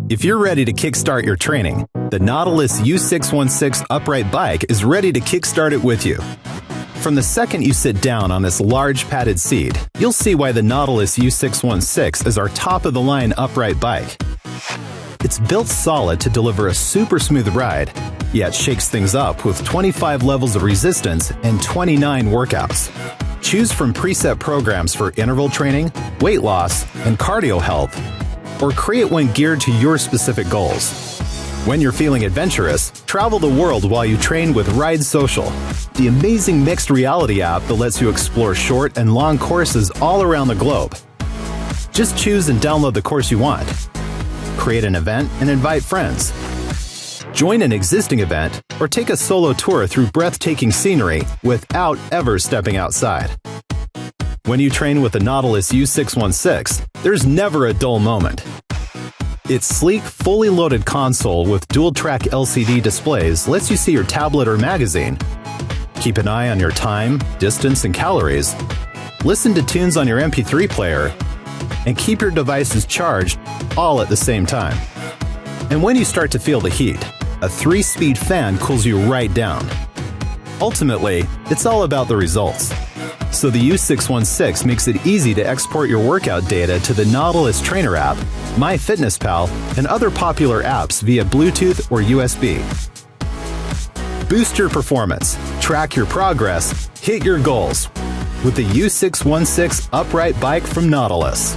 If you're ready to kickstart your training, the Nautilus U616 upright bike is ready to kickstart it with you. From the second you sit down on this large padded seat, you'll see why the Nautilus U616 is our top-of-the-line upright bike. It's built solid to deliver a super smooth ride, yet shakes things up with 25 levels of resistance and 29 workouts. Choose from preset programs for interval training, weight loss, and cardio health, or create one geared to your specific goals. When you're feeling adventurous, travel the world while you train with Ride Social, the amazing mixed reality app that lets you explore short and long courses all around the globe. Just choose and download the course you want. Create an event and invite friends. Join an existing event or take a solo tour through breathtaking scenery without ever stepping outside. When you train with the Nautilus U616, there's never a dull moment. Its sleek, fully loaded console with dual-track LCD displays lets you see your tablet or magazine, keep an eye on your time, distance, and calories, listen to tunes on your MP3 player, and keep your devices charged all at the same time. And when you start to feel the heat, a 3-speed fan cools you right down. Ultimately, it's all about the results. So the U616 makes it easy to export your workout data to the Nautilus Trainer app, MyFitnessPal, and other popular apps via Bluetooth or USB. Boost your performance, track your progress, hit your goals with the U616 upright bike from Nautilus.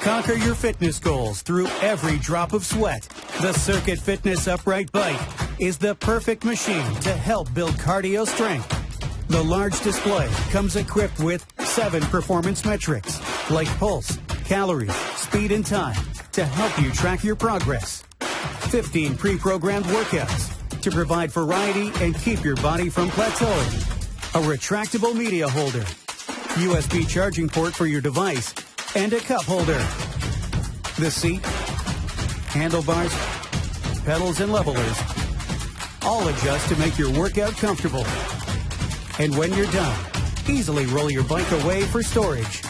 Conquer your fitness goals through every drop of sweat. The Circuit Fitness Upright Bike is the perfect machine to help build cardio strength. The large display comes equipped with 7 performance metrics like pulse, calories, speed, and time to help you track your progress. 15 pre-programmed workouts to provide variety and keep your body from plateauing. A retractable media holder, USB charging port for your device, and a cup holder. The seat, handlebars, pedals, and levelers all adjust to make your workout comfortable. And when you're done, easily roll your bike away for storage.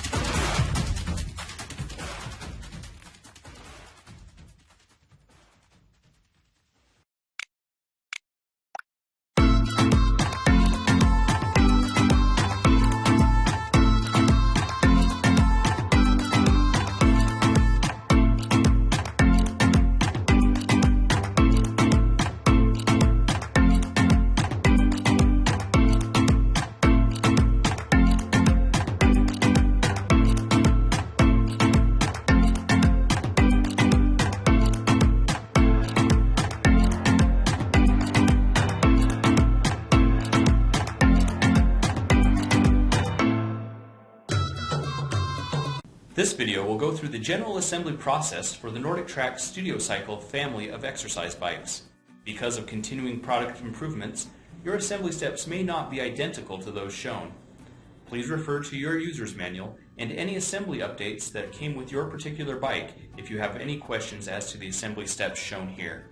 This video will go through the general assembly process for the Nordic Track Studio Cycle family of exercise bikes. Because of continuing product improvements, your assembly steps may not be identical to those shown. Please refer to your user's manual and any assembly updates that came with your particular bike if you have any questions as to the assembly steps shown here.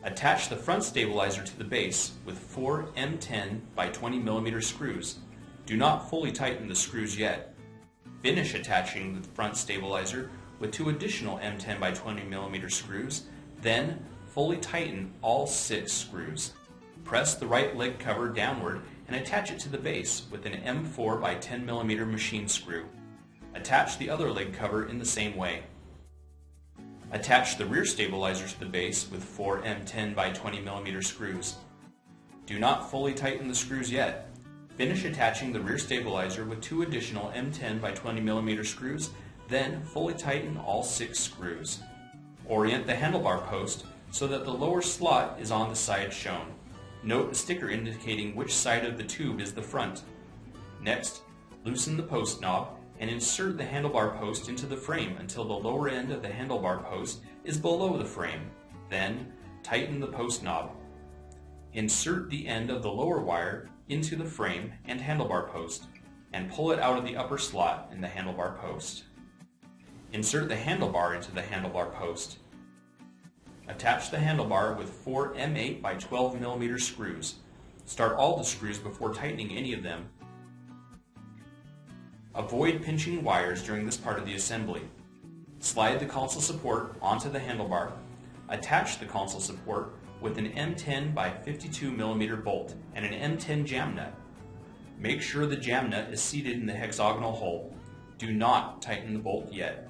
Attach the front stabilizer to the base with 4 M10 by 20 mm screws. Do not fully tighten the screws yet. Finish attaching the front stabilizer with 2 additional M10 by 20 mm screws, then fully tighten all 6 screws. Press the right leg cover downward and attach it to the base with an M4 by 10 mm machine screw. Attach the other leg cover in the same way. Attach the rear stabilizer to the base with 4 M10 by 20 mm screws. Do not fully tighten the screws yet. Finish attaching the rear stabilizer with 2 additional M10 by 20 mm screws, then fully tighten all 6 screws. Orient the handlebar post so that the lower slot is on the side shown. Note a sticker indicating which side of the tube is the front. Next, loosen the post knob and insert the handlebar post into the frame until the lower end of the handlebar post is below the frame. Then, tighten the post knob. Insert the end of the lower wire into the frame and handlebar post, and pull it out of the upper slot in the handlebar post. Insert the handlebar into the handlebar post. Attach the handlebar with 4 M8 by 12 mm screws. Start all the screws before tightening any of them. Avoid pinching wires during this part of the assembly. Slide the console support onto the handlebar. Attach the console support with an M10 by 52 mm bolt and an M10 jam nut. Make sure the jam nut is seated in the hexagonal hole. Do not tighten the bolt yet.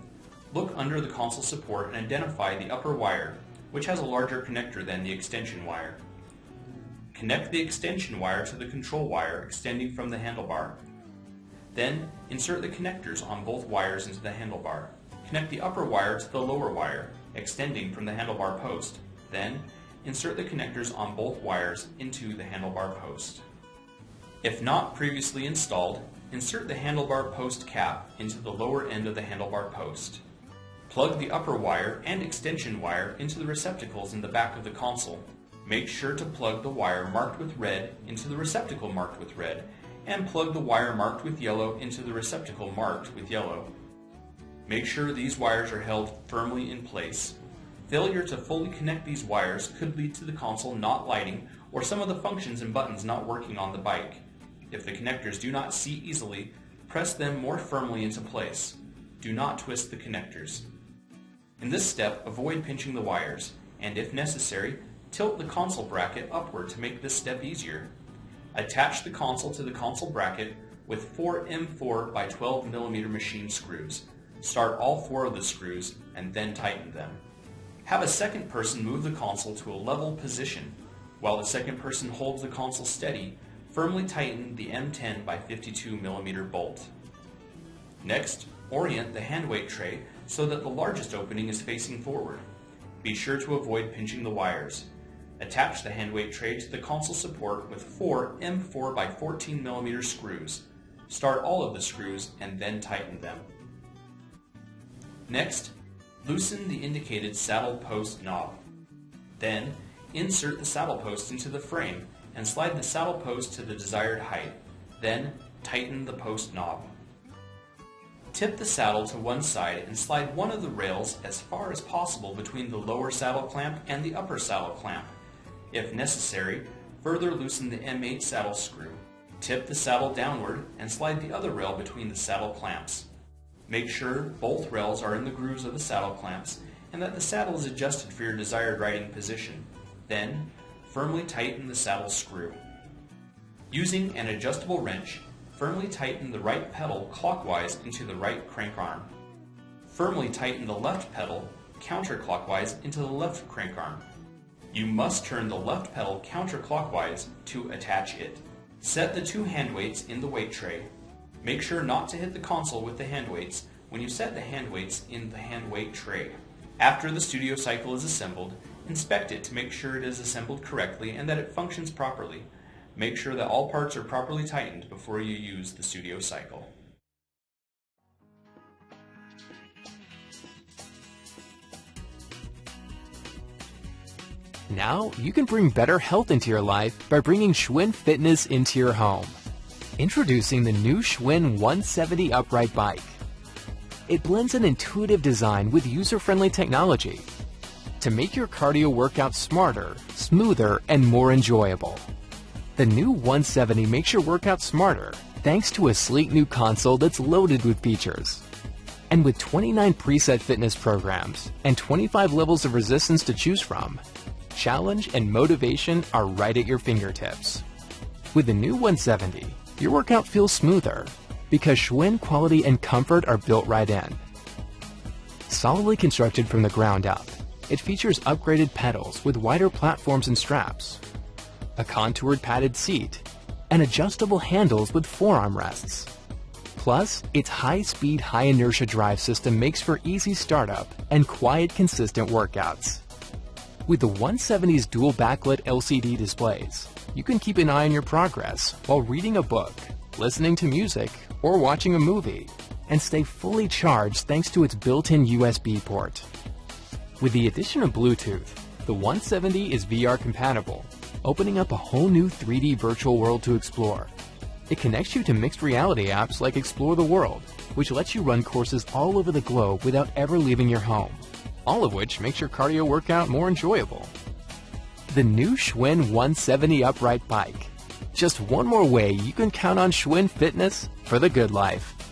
Look under the console support and identify the upper wire, which has a larger connector than the extension wire. Connect the extension wire to the control wire extending from the handlebar. Then, insert the connectors on both wires into the handlebar. Connect the upper wire to the lower wire, extending from the handlebar post. Then, insert the connectors on both wires into the handlebar post. If not previously installed, insert the handlebar post cap into the lower end of the handlebar post. Plug the upper wire and extension wire into the receptacles in the back of the console. Make sure to plug the wire marked with red into the receptacle marked with red, and plug the wire marked with yellow into the receptacle marked with yellow. Make sure these wires are held firmly in place. Failure to fully connect these wires could lead to the console not lighting or some of the functions and buttons not working on the bike. If the connectors do not seat easily, press them more firmly into place. Do not twist the connectors. In this step, avoid pinching the wires, and if necessary, tilt the console bracket upward to make this step easier. Attach the console to the console bracket with 4 M4 by 12 mm machine screws. Start all 4 of the screws and then tighten them. Have a second person move the console to a level position. While the second person holds the console steady, firmly tighten the M10 by 52 mm bolt. Next, orient the hand weight tray so that the largest opening is facing forward. Be sure to avoid pinching the wires. Attach the hand weight tray to the console support with 4 M4 by 14 mm screws. Start all of the screws and then tighten them. Next, loosen the indicated saddle post knob. Then, insert the saddle post into the frame and slide the saddle post to the desired height. Then, tighten the post knob. Tip the saddle to one side and slide one of the rails as far as possible between the lower saddle clamp and the upper saddle clamp. If necessary, further loosen the M8 saddle screw. Tip the saddle downward and slide the other rail between the saddle clamps. Make sure both rails are in the grooves of the saddle clamps and that the saddle is adjusted for your desired riding position. Then, firmly tighten the saddle screw. Using an adjustable wrench, firmly tighten the right pedal clockwise into the right crank arm. Firmly tighten the left pedal counterclockwise into the left crank arm. You must turn the left pedal counterclockwise to attach it. Set the 2 hand weights in the weight tray. Make sure not to hit the console with the hand weights when you set the hand weights in the hand weight tray. After the studio cycle is assembled, inspect it to make sure it is assembled correctly and that it functions properly. Make sure that all parts are properly tightened before you use the studio cycle. Now you can bring better health into your life by bringing Schwinn Fitness into your home. Introducing the new Schwinn 170 upright bike. It blends an intuitive design with user-friendly technology to make your cardio workout smarter, smoother, and more enjoyable. The new 170 makes your workout smarter thanks to a sleek new console that's loaded with features. And with 29 preset fitness programs and 25 levels of resistance to choose from, challenge and motivation are right at your fingertips. With the new 170, your workout feels smoother because Schwinn quality and comfort are built right in. Solidly constructed from the ground up, it features upgraded pedals with wider platforms and straps, a contoured padded seat, and adjustable handles with forearm rests. Plus, its high-speed, high-inertia drive system makes for easy startup and quiet, consistent workouts. With the 170's dual backlit LCD displays, you can keep an eye on your progress while reading a book, listening to music, or watching a movie, and stay fully charged thanks to its built-in USB port. With the addition of Bluetooth, the 170 is VR compatible, opening up a whole new 3D virtual world to explore. It connects you to mixed reality apps like Explore the World, which lets you run courses all over the globe without ever leaving your home, all of which makes your cardio workout more enjoyable. The new Schwinn 170 upright bike Just one more way you can count on Schwinn Fitness for the good life.